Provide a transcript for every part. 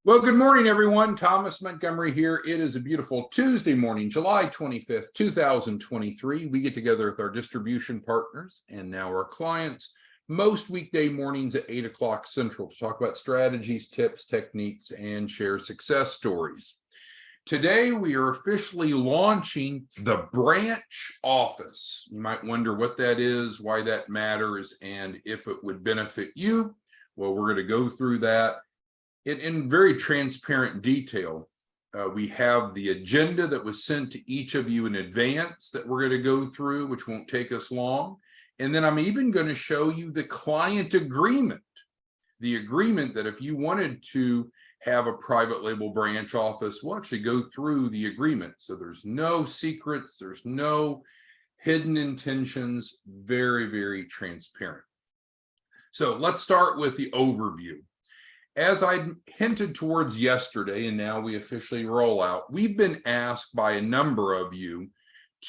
Well, good morning, everyone. Thomas Montgomery here. It is a beautiful Tuesday morning, July 25th, 2023. We get together with our distribution partners and now our clients most weekday mornings at 8 o'clock Central to talk about strategies, tips, techniques, and share success stories. Today, we are officially launching the branch office. You might wonder what that is, why that matters, and if it would benefit you. Well, we're going to go through that in very transparent detail. We have the agenda that was sent to each of you in advance that we're going to go through, which won't take us long. And then I'm even going to show you the client agreement, the agreement that if you wanted to have a private label branch office, we'll actually go through the agreement. So there's no secrets, there's no hidden intentions, very, very transparent. So let's start with the overview. As I hinted towards yesterday, and now we officially roll out, we've been asked by a number of you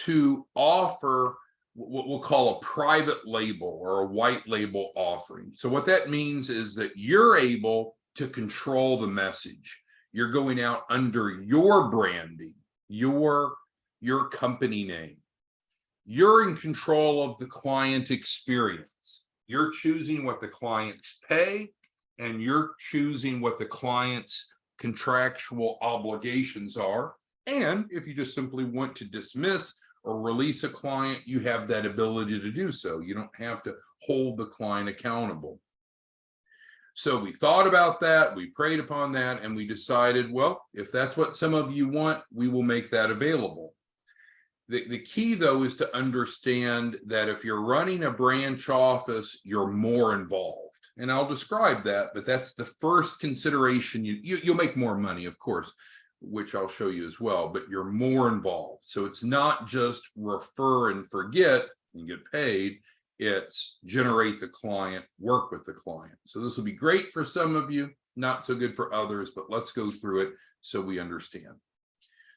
to offer what we'll call a private label or a white label offering. So what that means is that you're able to control the message. You're going out under your branding, your company name. You're in control of the client experience. You're choosing what the clients pay, and you're choosing what the client's contractual obligations are. And if you just simply want to dismiss or release a client, you have that ability to do so. You don't have to hold the client accountable. So we thought about that, we prayed upon that, and we decided, well, if that's what some of you want, we will make that available. The key, though, is to understand that if you're running a branch office, you're more involved. And I'll describe that, but that's the first consideration. You'll make more money, of course, which I'll show you as well, but you're more involved. So it's not just refer and forget and get paid. It's generate the client, work with the client. So this will be great for some of you, not so good for others, but let's go through it so we understand.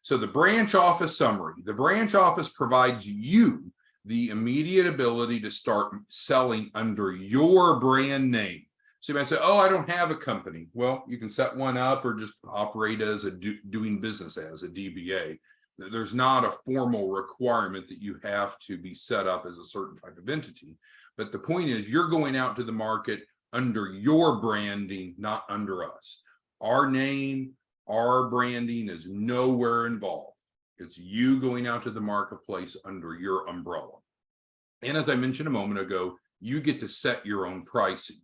So the branch office summary. The branch office provides you the immediate ability to start selling under your brand name. So you might say, oh, I don't have a company. Well, you can set one up or just operate as a doing business as a DBA. There's not a formal requirement that you have to be set up as a certain type of entity. But the point is you're going out to the market under your branding, not under us. Our name, our branding is nowhere involved. It's you going out to the marketplace under your umbrella. And as I mentioned a moment ago, you get to set your own pricing.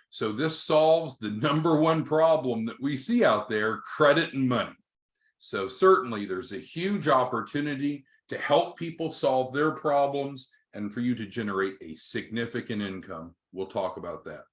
So this solves the number one problem that we see out there, credit and money. So certainly there's a huge opportunity to help people solve their problems and for you to generate a significant income. We'll talk about that.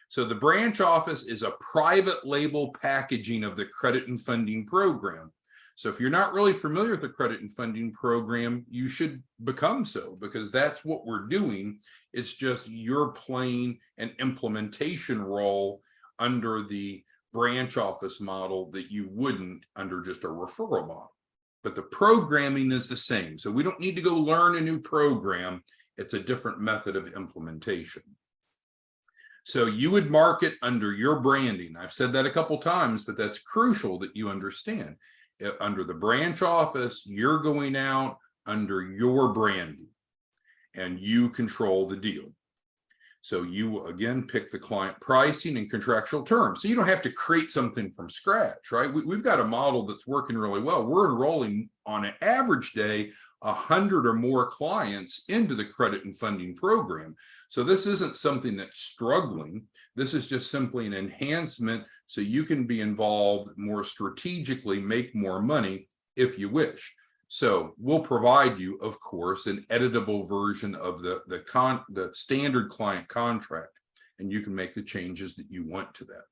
So the branch office is a private label packaging of the credit and funding program. So if you're not really familiar with the credit and funding program, you should become so, because that's what we're doing. It's just you're playing an implementation role under the branch office model that you wouldn't under just a referral model. But the programming is the same. So we don't need to go learn a new program. It's a different method of implementation. So you would market under your branding. I've said that a couple times, but that's crucial that you understand. Under the branch office, you're going out under your branding and you control the deal. So you, again, pick the client pricing and contractual terms. So you don't have to create something from scratch, right? We've got a model that's working really well. We're enrolling on an average day 100 or more clients into the credit and funding program. So this isn't something that's struggling. This is just simply an enhancement so you can be involved more strategically, make more money if you wish. So we'll provide you, of course, an editable version of the standard client contract, and you can make the changes that you want to that.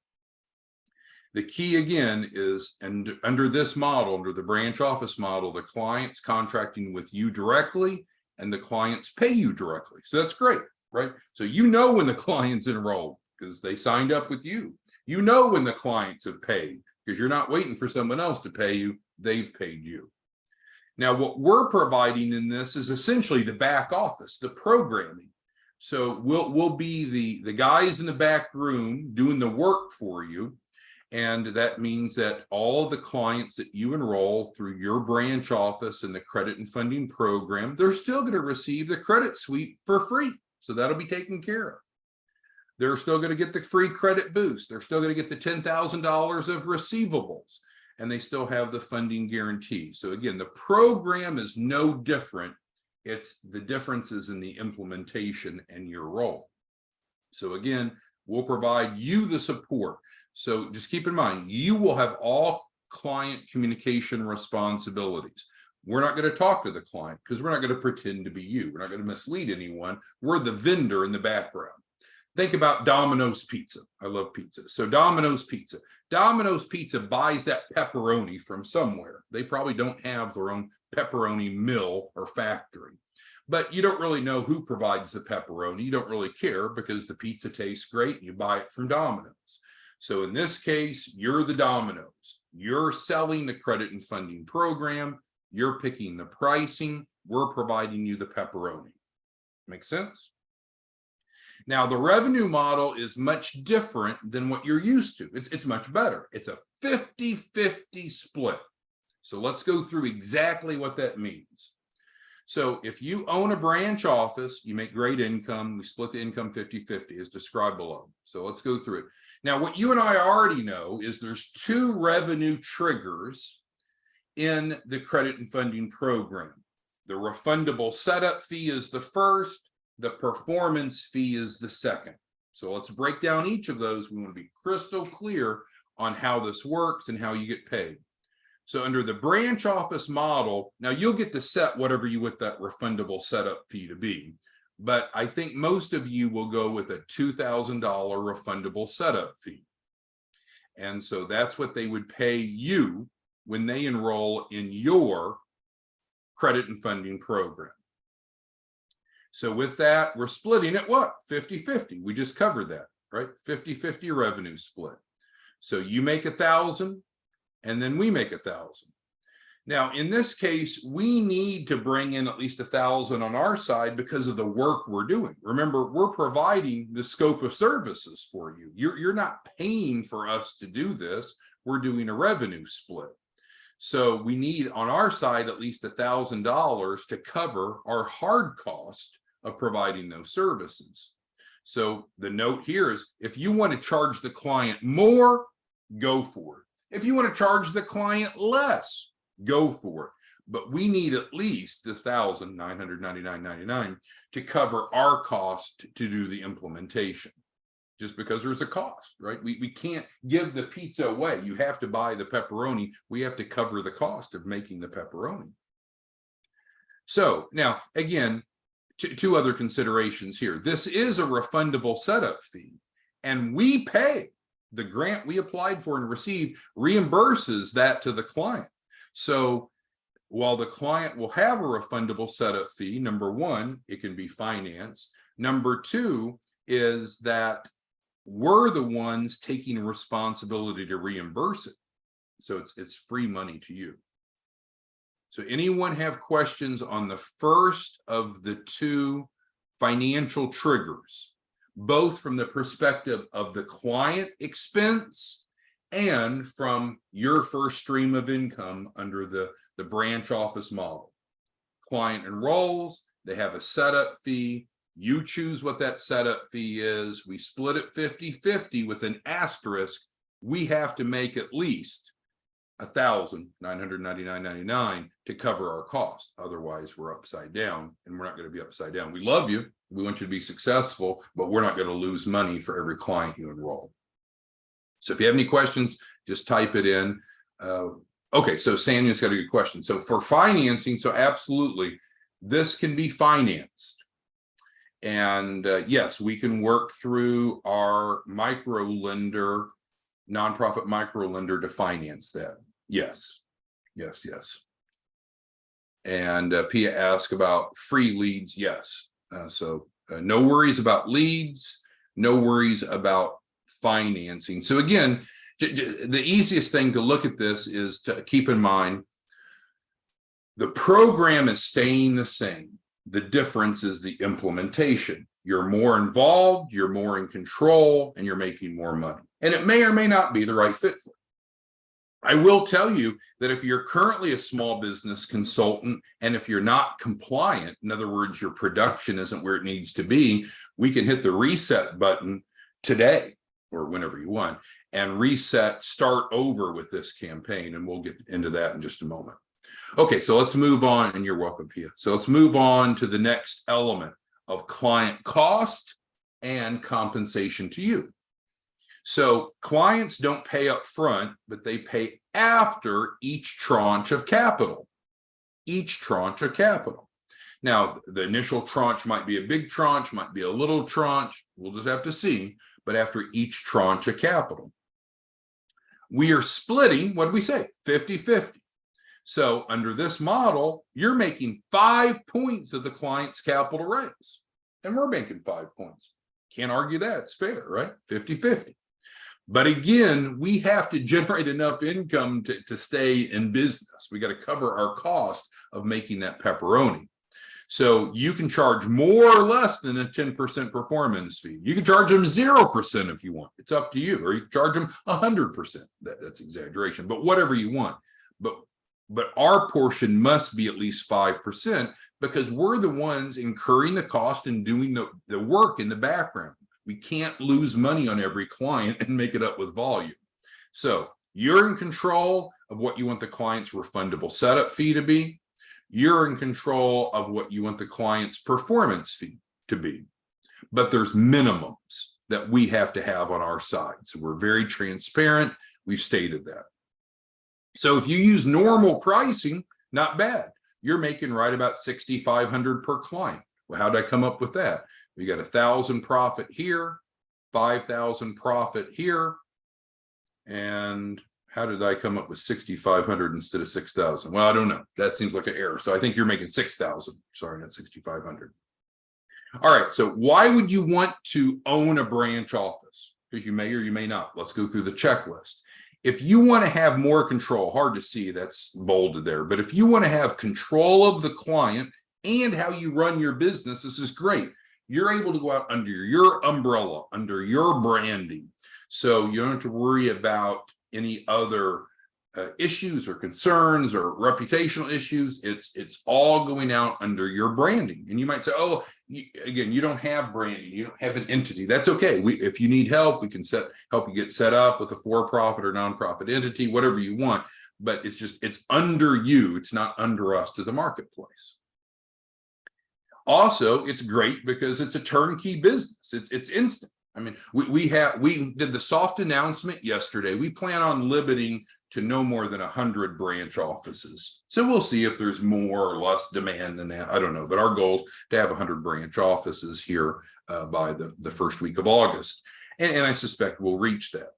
The key, again, is, and under this model, under the branch office model, the client's contracting with you directly and the clients pay you directly. So that's great, right? So you know when the client's enrolled because they signed up with you. You know when the clients have paid because you're not waiting for someone else to pay you. They've paid you. Now, what we're providing in this is essentially the back office, the programming. So we'll be the guys in the back room doing the work for you. And that means that all of the clients that you enroll through your branch office in the credit and funding program, they're still going to receive the credit sweep for free. So that'll be taken care of. They're still going to get the free credit boost. They're still going to get the $10,000 of receivables, and they still have the funding guarantee. So again, the program is no different. It's the differences in the implementation and your role. So again, we'll provide you the support. So just keep in mind, you will have all client communication responsibilities. We're not going to talk to the client because we're not going to pretend to be you. We're not going to mislead anyone. We're the vendor in the background. Think about Domino's Pizza. I love pizza. So Domino's Pizza. Domino's Pizza buys that pepperoni from somewhere. They probably don't have their own pepperoni mill or factory. But you don't really know who provides the pepperoni. You don't really care because the pizza tastes great and you buy it from Domino's. So in this case, you're the Domino's. You're selling the credit and funding program. You're picking the pricing. We're providing you the pepperoni. Make sense? Now, the revenue model is much different than what you're used to. It's much better. It's a 50-50 split. So let's go through exactly what that means. So if you own a branch office, you make great income. We split the income 50-50 as described below. So let's go through it. Now, what you and I already know is there's two revenue triggers in the credit and funding program. The refundable setup fee is the first. The performance fee is the second. So let's break down each of those. We want to be crystal clear on how this works and how you get paid. So under the branch office model, now you'll get to set whatever you want that refundable setup fee to be. But I think most of you will go with a $2,000 refundable setup fee. And so that's what they would pay you when they enroll in your credit and funding program. So with that, we're splitting it what? 50-50. We just covered that, right? 50-50 revenue split. So you make 1,000 and then we make 1,000. Now, in this case, we need to bring in at least 1,000 on our side because of the work we're doing. Remember, we're providing the scope of services for you. You're not paying for us to do this. We're doing a revenue split. So we need on our side at least $1,000 to cover our hard cost of providing those services. So the note here is if you want to charge the client more, go for it. If you want to charge the client less, go for it. But we need at least $1,999.99 to cover our cost to do the implementation. Just because there's a cost, right? We can't give the pizza away. You have to buy the pepperoni. We have to cover the cost of making the pepperoni. So now, again, two other considerations here. This is a refundable setup fee, and we pay. The grant we applied for and received reimburses that to the client. So while the client will have a refundable setup fee, number one, it can be financed. Number two is that we're the ones taking responsibility to reimburse it. So it's free money to you. So anyone have questions on the first of the two financial triggers, both from the perspective of the client expense and from your first stream of income under the branch office model? Client enrolls, they have a setup fee. You choose what that setup fee is. We split it 50-50 with an asterisk. We have to make at least $1,999.99 to cover our cost. Otherwise, we're upside down, and we're not going to be upside down. We love you. We want you to be successful, but we're not going to lose money for every client you enroll. So if you have any questions, just type it in. Okay, so Samuel's got a good question. So for financing, so absolutely, this can be financed. And yes, we can work through our micro lender, nonprofit micro lender to finance that. Yes, yes, yes. And Pia asked about free leads. Yes. So no worries about leads, no worries about financing. So again, the easiest thing to look at this is to keep in mind the program is staying the same. The difference is the implementation. You're more involved, you're more in control, and you're making more money. And it may or may not be the right fit for you. I will tell you that if you're currently a small business consultant and if you're not compliant, in other words, your production isn't where it needs to be, we can hit the reset button today or whenever you want and reset, start over with this campaign. And we'll get into that in just a moment. Okay, so let's move on, and you're welcome, Pia. So let's move on to the next element of client cost and compensation to you. So clients don't pay up front, but they pay after each tranche of capital. Each tranche of capital. Now, the initial tranche might be a big tranche, might be a little tranche. We'll just have to see. But after each tranche of capital, we are splitting, what did we say? 50-50. So under this model, you're making 5 points of the client's capital raise. And we're making 5 points. Can't argue that. It's fair, right? 50-50. But again, we have to generate enough income to stay in business. We got to cover our cost of making that pepperoni. So you can charge more or less than a 10% performance fee. You can charge them 0% if you want. It's up to you. Or you can charge them 100%. That's exaggeration, but whatever you want. But our portion must be at least 5% because we're the ones incurring the cost and doing the work in the background. We can't lose money on every client and make it up with volume. So you're in control of what you want the client's refundable setup fee to be. You're in control of what you want the client's performance fee to be. But there's minimums that we have to have on our side. So we're very transparent. We've stated that. So if you use normal pricing, not bad. You're making right about $6,500 per client. Well, how did I come up with that? We got 1,000 profit here, 5,000 profit here. And how did I come up with 6,500 instead of 6,000? Well, I don't know. That seems like an error. So I think you're making 6,000. Sorry, not 6,500. All right. So why would you want to own a branch office? Because you may or you may not. Let's go through the checklist. If you want to have more control, hard to see, that's bolded there. But if you want to have control of the client and how you run your business, this is great. You're able to go out under your umbrella, under your branding. So you don't have to worry about any other issues or concerns or reputational issues. It's all going out under your branding. And you might say, oh, again, you don't have branding. You don't have an entity. That's okay. If you need help, we can help you get set up with a for-profit or nonprofit entity, whatever you want. But it's under you. It's not under us to the marketplace. Also, it's great because it's a turnkey business. It's instant. I mean, we did the soft announcement yesterday. We plan on limiting to no more than 100 branch offices. So we'll see if there's more or less demand than that. I don't know, but our goal is to have 100 branch offices here by the first week of August. And I suspect we'll reach that.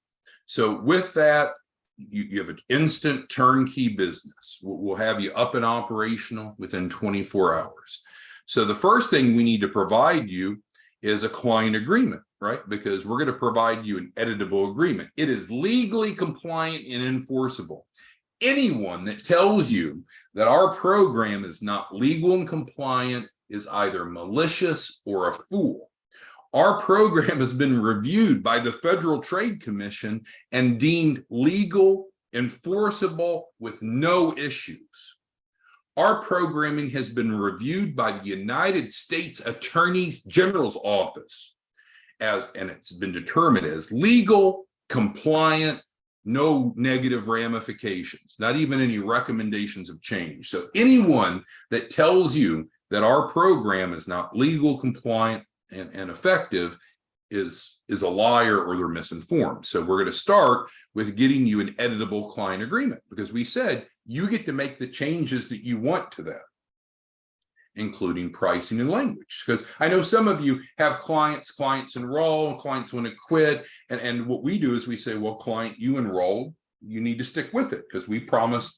So with that, you have an instant turnkey business. We'll have you up and operational within 24 hours. So the first thing we need to provide you is a client agreement, right? Because we're going to provide you an editable agreement. It is legally compliant and enforceable. Anyone that tells you that our program is not legal and compliant is either malicious or a fool. Our program has been reviewed by the Federal Trade Commission and deemed legal, enforceable with no issues. Our programming has been reviewed by the United States Attorney General's Office and it's been determined as legal, compliant, no negative ramifications, not even any recommendations of change. So anyone that tells you that our program is not legal, compliant, and effective is a liar or they're misinformed. So we're going to start with getting you an editable client agreement because we said you get to make the changes that you want to that, including pricing and language. Because I know some of you have clients enroll, and clients want to quit. And what we do is we say, well, client, you enrolled, you need to stick with it because we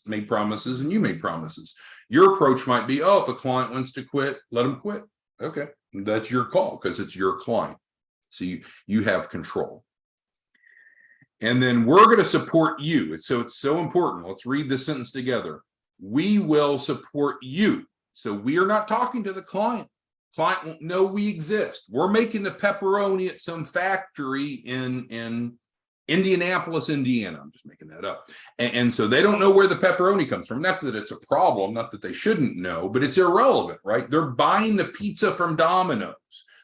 made promises and you made promises. Your approach might be, oh, if a client wants to quit, let them quit. Okay, that's your call because it's your client. So you have control. And then we're going to support you. It's so important. Let's read this sentence together. We will support you. So we are not talking to the client. Client won't know we exist. We're making the pepperoni at some factory in Indianapolis, Indiana. I'm just making that up. And so they don't know where the pepperoni comes from. Not that it's a problem, not that they shouldn't know, but it's irrelevant, right? They're buying the pizza from Domino's.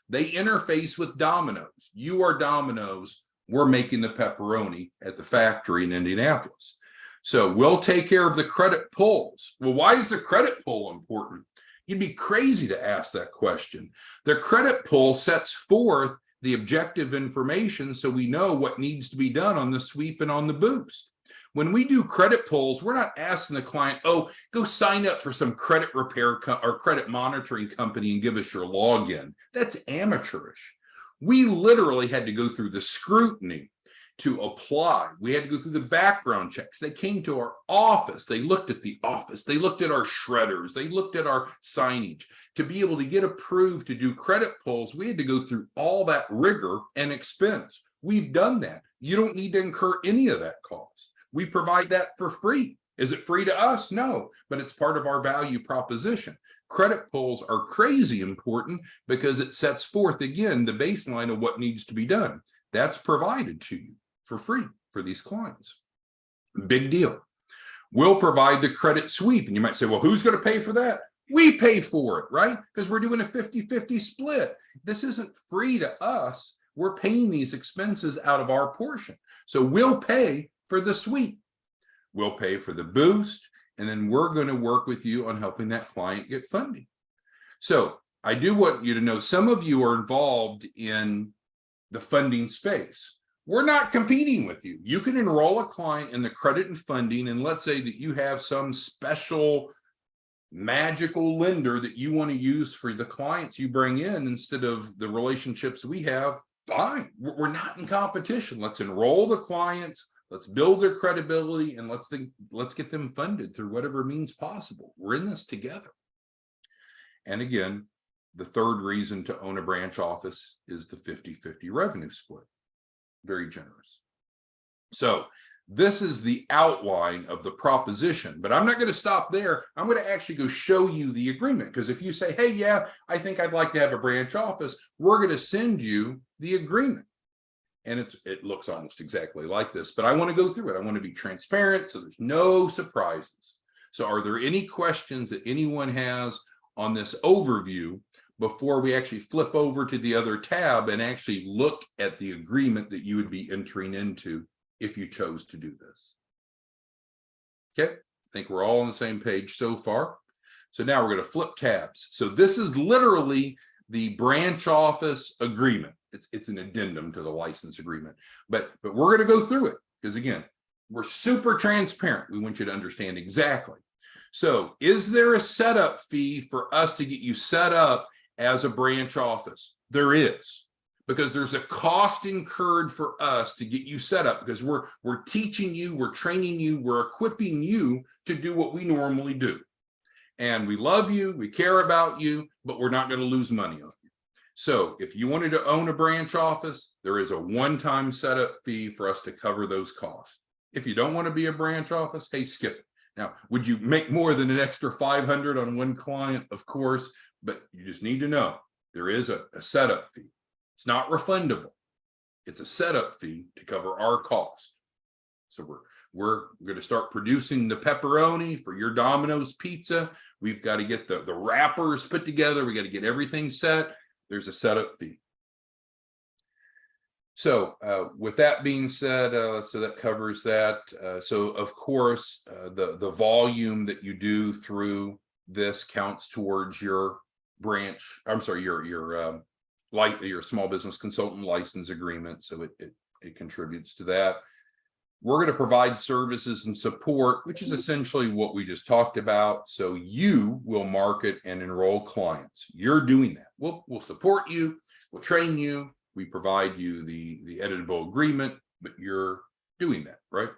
They interface with Domino's. You are Domino's. We're making the pepperoni at the factory in Indianapolis. So we'll take care of the credit pulls. Well, why is the credit pull important? You'd be crazy to ask that question. The credit pull sets forth the objective information so we know what needs to be done on the sweep and on the boost. When we do credit pulls, we're not asking the client, oh, go sign up for some credit repair or credit monitoring company and give us your login. That's amateurish. We literally had to go through the scrutiny to apply. We had to go through the background checks. They came to our office. They looked at the office. They looked at our shredders. They looked at our signage. To be able to get approved to do credit pulls, we had to go through all that rigor and expense. We've done that. You don't need to incur any of that cost. We provide that for free. Is it free to us? No, but it's part of our value proposition. Credit pulls are crazy important because it sets forth, again, the baseline of what needs to be done. That's provided to you for free for these clients. Big deal. We'll provide the credit sweep. And you might say, well, who's going to pay for that? We pay for it, right? Because we're doing a 50-50 split. This isn't free to us. We're paying these expenses out of our portion. So we'll pay for the sweep. We'll pay for the boost. And then we're going to work with you on helping that client get funding. So I do want you to know some of you are involved in the funding space. We're not competing with you. You can enroll a client in the credit and funding, and let's say that you have some special magical lender that you want to use for the clients you bring in instead of the relationships we have. Fine. We're not in competition. Let's enroll the clients. Let's build their credibility, and let's get them funded through whatever means possible. We're in this together. And again, the third reason to own a branch office is the 50-50 revenue split. Very generous. So this is the outline of the proposition, but I'm not going to stop there. I'm going to actually go show you the agreement, because if you say, hey, yeah, I think I'd like to have a branch office, we're going to send you the agreement. And it looks almost exactly like this, but I want to go through it. I want to be transparent so there's no surprises. So are there any questions that anyone has on this overview before we actually flip over to the other tab and actually look at the agreement that you would be entering into if you chose to do this? Okay, I think we're all on the same page so far. So now we're going to flip tabs. So this is literally the branch office agreement. It's an addendum to the license agreement, but we're going to go through it because, again, we're super transparent. We want you to understand exactly. So is there a setup fee for us to get you set up as a branch office? There is, because there's a cost incurred for us to get you set up, because we're teaching you, we're training you, we're equipping you to do what we normally do. And we love you, we care about you, but we're not going to lose money on you. So if you wanted to own a branch office, there is a one-time setup fee for us to cover those costs. If you don't want to be a branch office, hey, skip it. Now, would you make more than an extra $500 on one client? Of course, but you just need to know there is a setup fee. It's not refundable. It's a setup fee to cover our cost. So we're going to start producing the pepperoni for your Domino's pizza. We've got to get the wrappers put together. We got to get everything set. There's a setup fee. So with that being said, so that covers that. So of course, the volume that you do through this counts towards your branch. I'm sorry, your small business consultant license agreement. So it contributes to that. We're going to provide services and support, which is essentially what we just talked about. So you will market and enroll clients. You're doing that. We'll support you. We'll train you. We provide you the editable agreement, but you're doing that, right?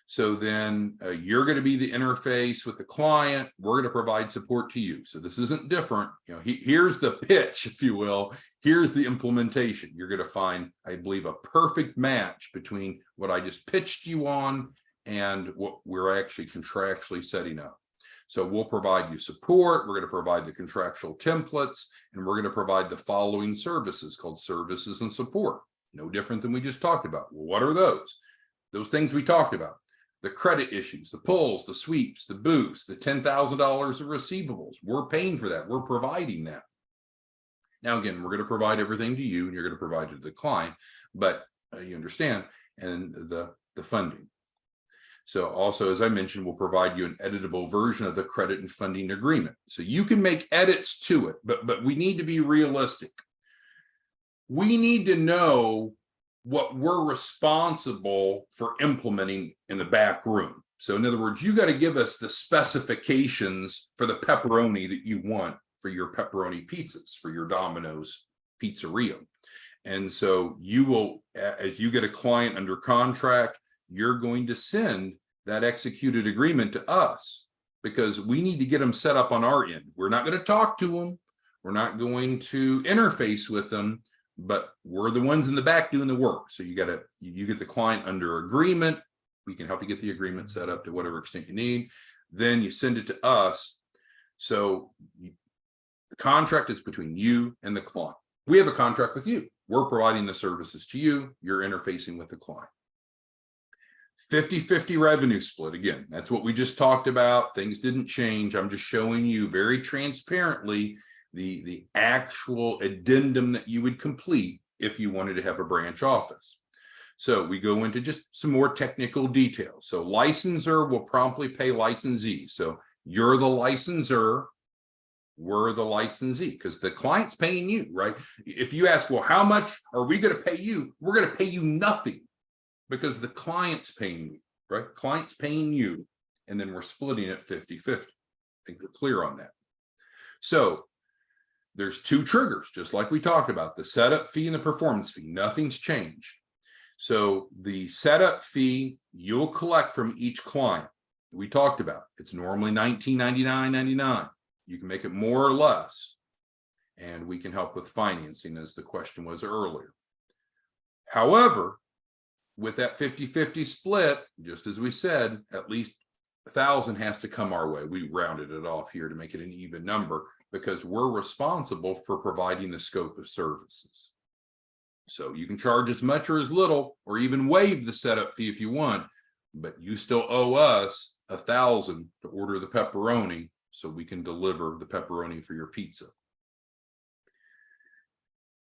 So then you're going to be the interface with the client. We're going to provide support to you. So this isn't different. You know, here's the pitch, if you will. Here's the implementation. You're going to find, I believe, a perfect match between what I just pitched you on and what we're actually contractually setting up. So we'll provide you support, we're going to provide the contractual templates, and we're going to provide the following services called services and support. No different than we just talked about. Well, what are those? Those things we talked about. The credit issues, the pulls, the sweeps, the boosts, the $10,000 of receivables. We're paying for that. We're providing that. Now, again, we're going to provide everything to you and you're going to provide it to the client, but you understand, and the funding. So also, as I mentioned, we'll provide you an editable version of the credit and funding agreement. So you can make edits to it, but we need to be realistic. We need to know what we're responsible for implementing in the back room. So in other words, you got to give us the specifications for the pepperoni that you want for your pepperoni pizzas, for your Domino's pizzeria. And so you will, as you get a client under contract, you're going to send that executed agreement to us because we need to get them set up on our end. We're not going to talk to them. We're not going to interface with them, but we're the ones in the back doing the work. So you get the client under agreement. We can help you get the agreement set up to whatever extent you need. Then you send it to us. So the contract is between you and the client. We have a contract with you. We're providing the services to you. You're interfacing with the client. 50-50 revenue split. Again, that's what we just talked about. Things didn't change. I'm just showing you very transparently the actual addendum that you would complete if you wanted to have a branch office. So we go into just some more technical details. So licensor will promptly pay licensee. So you're the licensor, we're the licensee, because the client's paying you, right? If you ask, well, how much are we going to pay you? We're going to pay you nothing because the client's paying you, right? Client's paying you, and then we're splitting it 50-50. I think we're clear on that. So there's two triggers, just like we talked about, the setup fee and the performance fee. Nothing's changed. So the setup fee you'll collect from each client, we talked about, it's normally $19.99.99. You can make it more or less, and we can help with financing, as the question was earlier. However, with that 50-50 split, just as we said, at least 1,000 has to come our way. We rounded it off here to make it an even number because we're responsible for providing the scope of services. So you can charge as much or as little, or even waive the setup fee if you want, but you still owe us 1,000 to order the pepperoni so we can deliver the pepperoni for your pizza.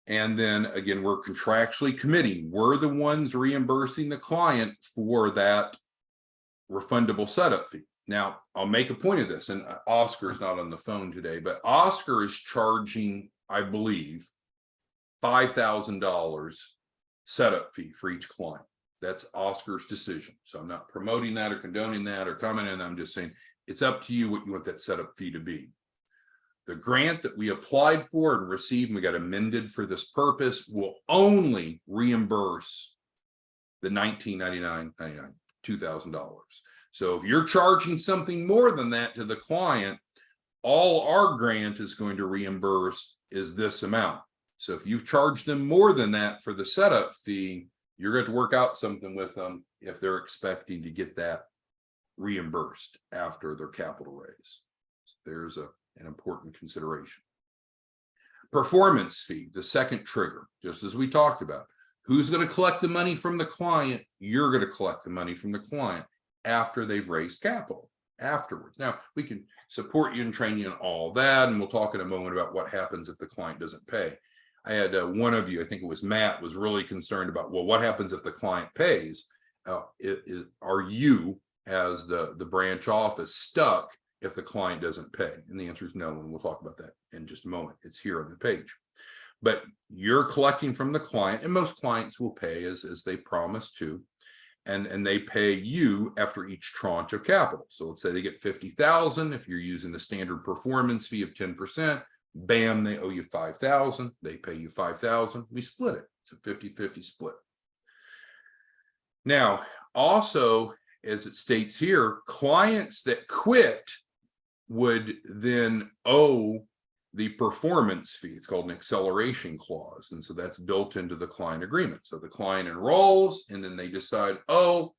And then again, we're contractually committing. We're the ones reimbursing the client for that refundable setup fee. Now, I'll make a point of this, and Oscar is not on the phone today, but Oscar is charging, I believe, $5,000 setup fee for each client. That's Oscar's decision. So I'm not promoting that or condoning that or commenting. I'm just saying it's up to you what you want that setup fee to be. The grant that we applied for and received, and we got amended for this purpose, will only reimburse the $19.99.99, $2,000. So if you're charging something more than that to the client, all our grant is going to reimburse is this amount. So if you've charged them more than that for the setup fee, you're going to work out something with them if they're expecting to get that reimbursed after their capital raise. So there's an important consideration. Performance fee, the second trigger, just as we talked about. Who's going to collect the money from the client? You're going to collect the money from the client after they've raised capital afterwards. Now, we can support you and train you on all that, and we'll talk in a moment about what happens if the client doesn't pay. I had one of you, I think it was Matt, was really concerned about, well, what happens if the client pays? Are you, as the branch office, stuck if the client doesn't pay? And the answer is no, and we'll talk about that in just a moment. It's here on the page. But you're collecting from the client, and most clients will pay as they promise to, and they pay you after each tranche of capital. So let's say they get $50,000. If you're using the standard performance fee of 10%, bam, they owe you $5,000. They pay you $5,000. We split it. It's a 50-50 split. Now, also, as it states here, clients that quit would then owe the performance fee. It's called an acceleration clause. And so that's built into the client agreement. So the client enrolls and then they decide, oh,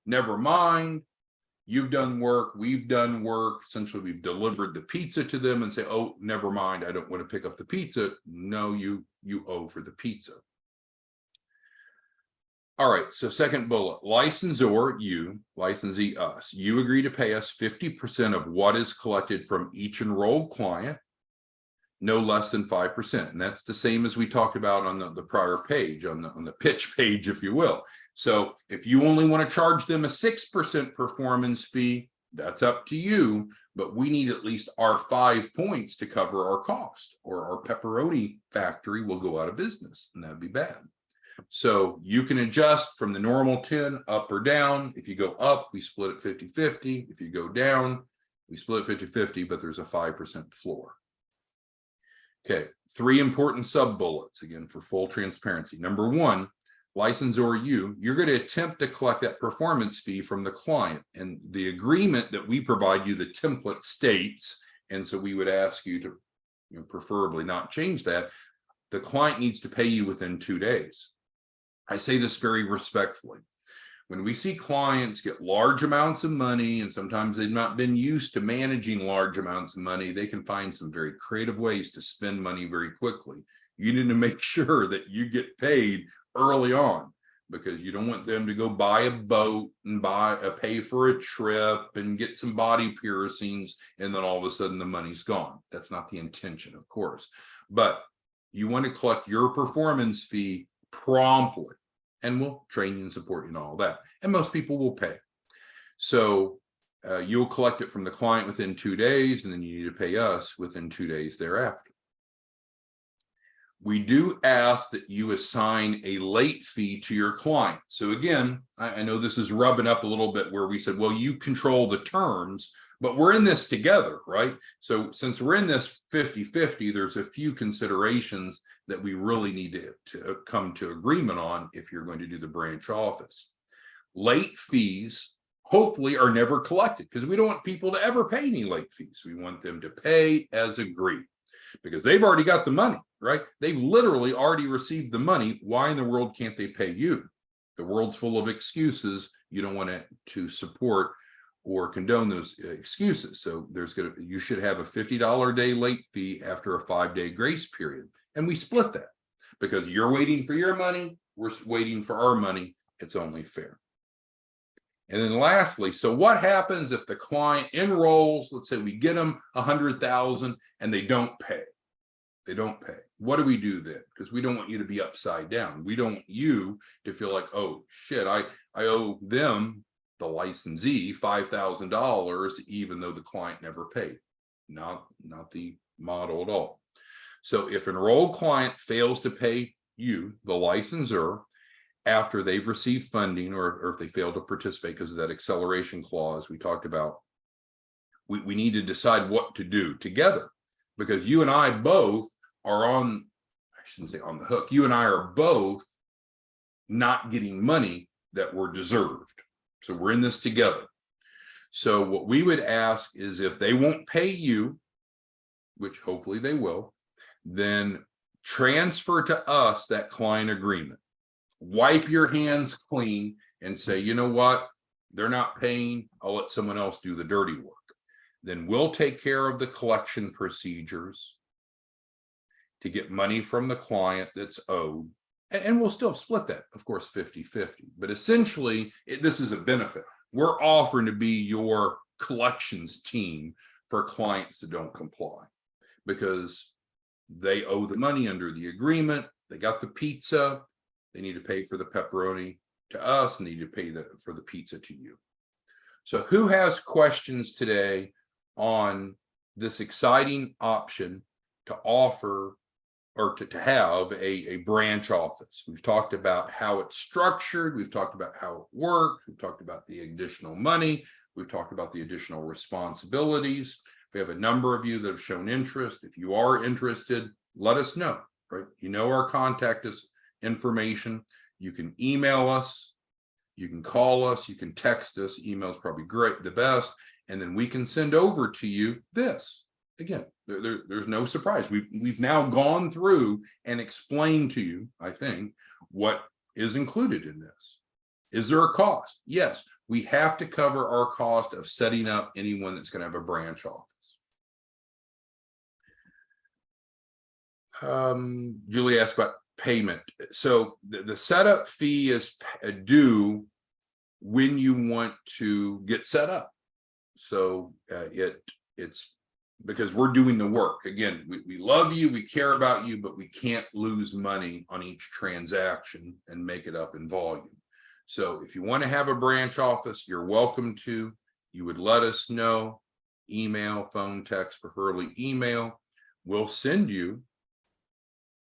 never mind. You've done work, we've done work. Essentially, we've delivered the pizza to them and say, oh, never mind, I don't want to pick up the pizza. No, you owe for the pizza. All right, so second bullet, licensor, you, licensee, us. You agree to pay us 50% of what is collected from each enrolled client, no less than 5%. And that's the same as we talked about on the prior page, on the pitch page, if you will. So if you only want to charge them a 6% performance fee, that's up to you, but we need at least our 5 points to cover our cost, or our pepperoni factory will go out of business, and that'd be bad. So you can adjust from the normal 10 up or down. If you go up, we split it 50-50. If you go down, we split 50-50, but there's a 5% floor. Okay, 3 important sub bullets, again, for full transparency. Number 1, licensor you're going to attempt to collect that performance fee from the client, and the agreement that we provide you, the template states, and so we would ask you to, preferably not change that. The client needs to pay you within 2 days. I say this very respectfully. When we see clients get large amounts of money, and sometimes they've not been used to managing large amounts of money, they can find some very creative ways to spend money very quickly. You need to make sure that you get paid early on, because you don't want them to go buy a boat and pay for a trip and get some body piercings, and then all of a sudden the money's gone. That's not the intention, of course. But you want to collect your performance fee promptly, and we'll train you and support you and all that. And most people will pay. So you'll collect it from the client within 2 days, and then you need to pay us within 2 days thereafter. We do ask that you assign a late fee to your client. So again, I know this is rubbing up a little bit where we said, well, you control the terms, but we're in this together, right? So since we're in this 50-50, there's a few considerations that we really need to come to agreement on if you're going to do the branch office. Late fees hopefully are never collected, because we don't want people to ever pay any late fees. We want them to pay as agreed, because they've already got the money, right? They've literally already received the money. Why in the world can't they pay you? The world's full of excuses. You don't want to support or condone those excuses. So you should have a $50 a day late fee after a 5-day grace period. And we split that, because you're waiting for your money, we're waiting for our money. It's only fair. And then lastly, so what happens if the client enrolls? Let's say we get them 100,000 and they don't pay. They don't pay. What do we do then? Because we don't want you to be upside down. We don't want you to feel like, oh shit, I owe them, the licensee, $5,000, even though the client never paid. Not the model at all. So if an enrolled client fails to pay you, the licensor, after they've received funding, or if they fail to participate because of that acceleration clause we talked about, we need to decide what to do together, because you and I both are on, I shouldn't say on the hook, you and I are both not getting money that were deserved. So we're in this together. So what we would ask is, if they won't pay you, which hopefully they will, then transfer to us that client agreement. Wipe your hands clean and say, you know what? They're not paying. I'll let someone else do the dirty work. Then we'll take care of the collection procedures to get money from the client that's owed. And we'll still split that, of course, 50-50. But essentially, this is a benefit. We're offering to be your collections team for clients that don't comply, because they owe the money under the agreement. They got the pizza. They need to pay for the pepperoni to us, and they need to pay for the pizza to you. So who has questions today on this exciting option to offer, or to have a branch office? We've talked about how it's structured. We've talked about how it works. We've talked about the additional money. We've talked about the additional responsibilities. We have a number of you that have shown interest. If you are interested, let us know, right? You know our contact information. You can email us, you can call us, you can text us. Email is probably the best. And then we can send over to you this. Again, there's no surprise. We've now gone through and explained to you, I think, what is included in this. Is there a cost? Yes, we have to cover our cost of setting up anyone that's going to have a branch office. Julie asked about payment. So the setup fee is due when you want to get set up. So it's because we're doing the work. Again, we love you, we care about you, but we can't lose money on each transaction and make it up in volume. So if you want to have a branch office, you're welcome to. You would let us know, email, phone, text, preferably email. We'll send you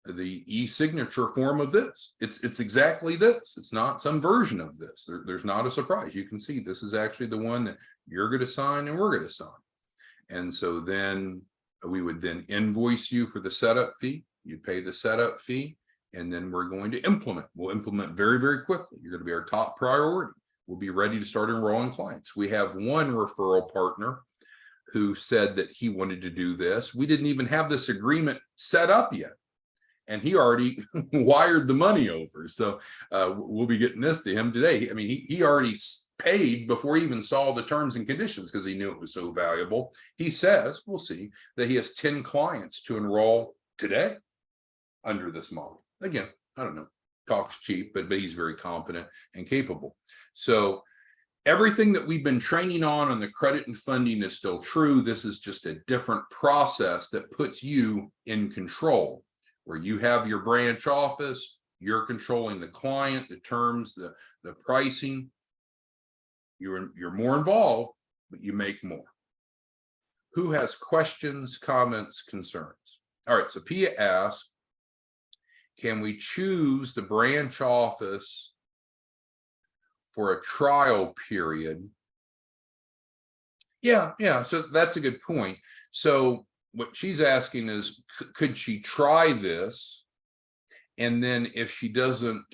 the e-signature form of this. It's exactly this. It's not some version of this. There's not a surprise. You can see this is actually the one that you're going to sign and we're going to sign. And so then we would then invoice you for the setup fee. You pay the setup fee, and then we're going to implement. We'll implement very, very quickly. You're going to be our top priority. We'll be ready to start enrolling clients. We have one referral partner who said that he wanted to do this. We didn't even have this agreement set up yet, and he already wired the money over. So we'll be getting this to him today. I mean, he already paid before he even saw the terms and conditions because he knew it was so valuable. He says, we'll see, that he has 10 clients to enroll today under this model. Again, I don't know, talks cheap, but he's very competent and capable. So everything that we've been training on the credit and funding is still true. This is just a different process that puts you in control, where you have your branch office, you're controlling the client, the terms, the pricing. You're more involved, but you make more. Who has questions, comments, concerns? All right, so Pia asked, can we choose the branch office for a trial period? Yeah, so that's a good point. So what she's asking is, could she try this? And then if she doesn't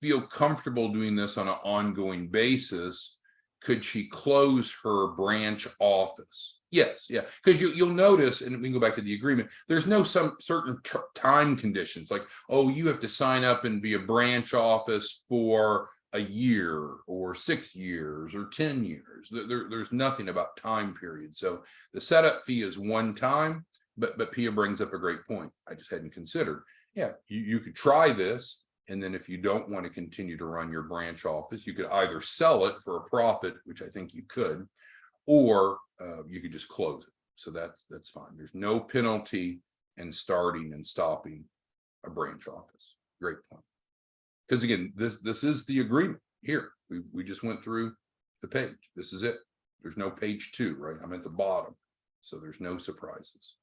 feel comfortable doing this on an ongoing basis, could she close her branch office? Yes, yeah, because you'll notice, and we can go back to the agreement, there's no some certain time conditions, like, oh, you have to sign up and be a branch office for a year or 6 years or 10 years. There's nothing about time period. So the setup fee is one time, but Pia brings up a great point I just hadn't considered. Yeah, you could try this. And then if you don't want to continue to run your branch office, you could either sell it for a profit, which I think you could, or you could just close it. So that's fine. There's no penalty in starting and stopping a branch office. Great point. Because again, this is the agreement here. We just went through the page. This is it. There's no page 2, right? I'm at the bottom. So there's no surprises.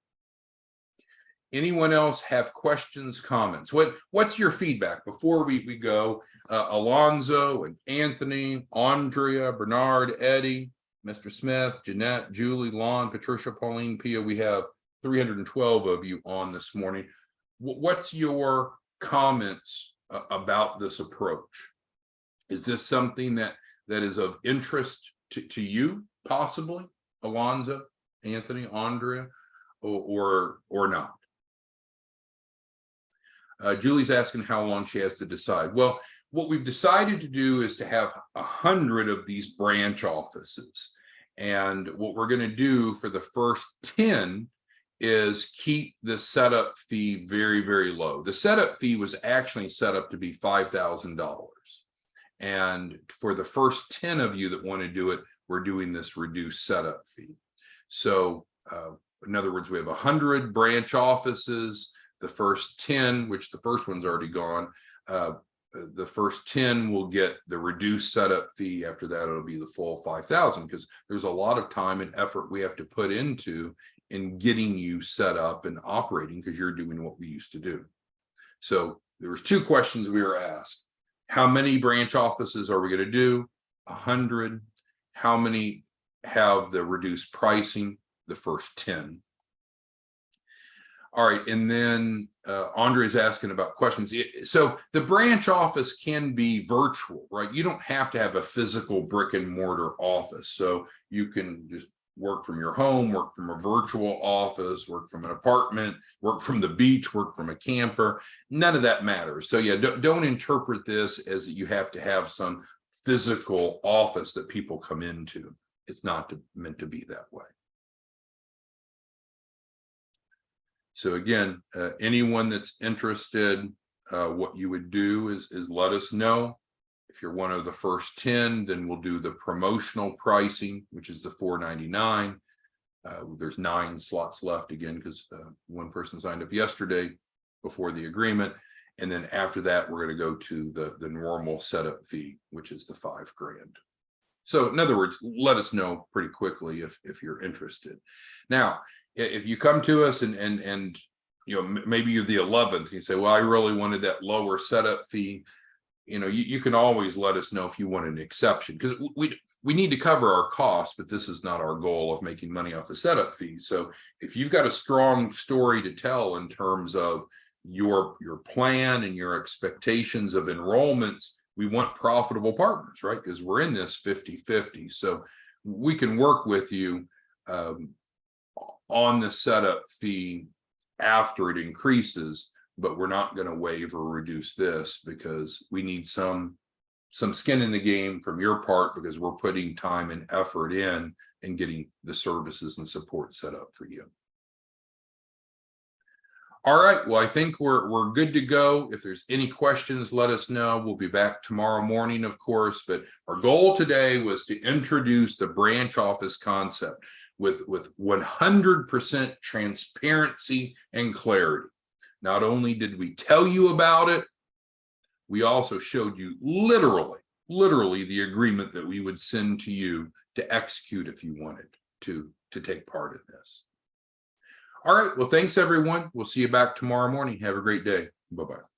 Anyone else have questions, comments? What's your feedback before we go? Alonzo and Anthony, Andrea, Bernard, Eddie, Mr. Smith, Jeanette, Julie, Lon, Patricia, Pauline, Pia. We have 312 of you on this morning. What's your comments about this approach? Is this something that is of interest to you, possibly, Alonzo, Anthony, Andrea, or not? Julie's asking how long she has to decide. Well, what we've decided to do is to have 100 of these branch offices. And what we're going to do for the first 10 is keep the setup fee very, very low. The setup fee was actually set up to be $5,000. And for the first 10 of you that want to do it, we're doing this reduced setup fee. So in other words, we have 100 branch offices. The first 10, which the first one's already gone, the first 10 will get the reduced setup fee. After that, it'll be the full 5,000, because there's a lot of time and effort we have to put into in getting you set up and operating, because you're doing what we used to do. So there was 2 questions we were asked. How many branch offices are we going to do? 100. How many have the reduced pricing? The first 10. All right, and then Andre is asking about questions. So the branch office can be virtual, right? You don't have to have a physical brick and mortar office. So you can just work from your home, work from a virtual office, work from an apartment, work from the beach, work from a camper. None of that matters. So yeah, don't interpret this as that you have to have some physical office that people come into. It's not meant to be that way. So again, anyone that's interested, what you would do is let us know. If you're one of the first 10, then we'll do the promotional pricing, which is the $4.99. There's 9 slots left again, because one person signed up yesterday before the agreement. And then after that, we're going to go to the normal setup fee, which is the $5,000. So in other words, let us know pretty quickly if you're interested. Now, if you come to us and you know, maybe you're the 11th, you say, well, I really wanted that lower setup fee. You know, you can always let us know if you want an exception, because we need to cover our costs, but this is not our goal of making money off the setup fees. So if you've got a strong story to tell in terms of your plan and your expectations of enrollments, we want profitable partners, right? Because we're in this 50-50. So we can work with you on the setup fee after it increases, but we're not going to waive or reduce this, because we need some skin in the game from your part, because we're putting time and effort in and getting the services and support set up for you. All right, well, I think we're good to go. If there's any questions, let us know. We'll be back tomorrow morning, of course, but our goal today was to introduce the branch office concept with 100% transparency and clarity. Not only did we tell you about it, we also showed you literally the agreement that we would send to you to execute if you wanted to take part in this. All right, well, thanks everyone. We'll see you back tomorrow morning. Have a great day. Bye-bye.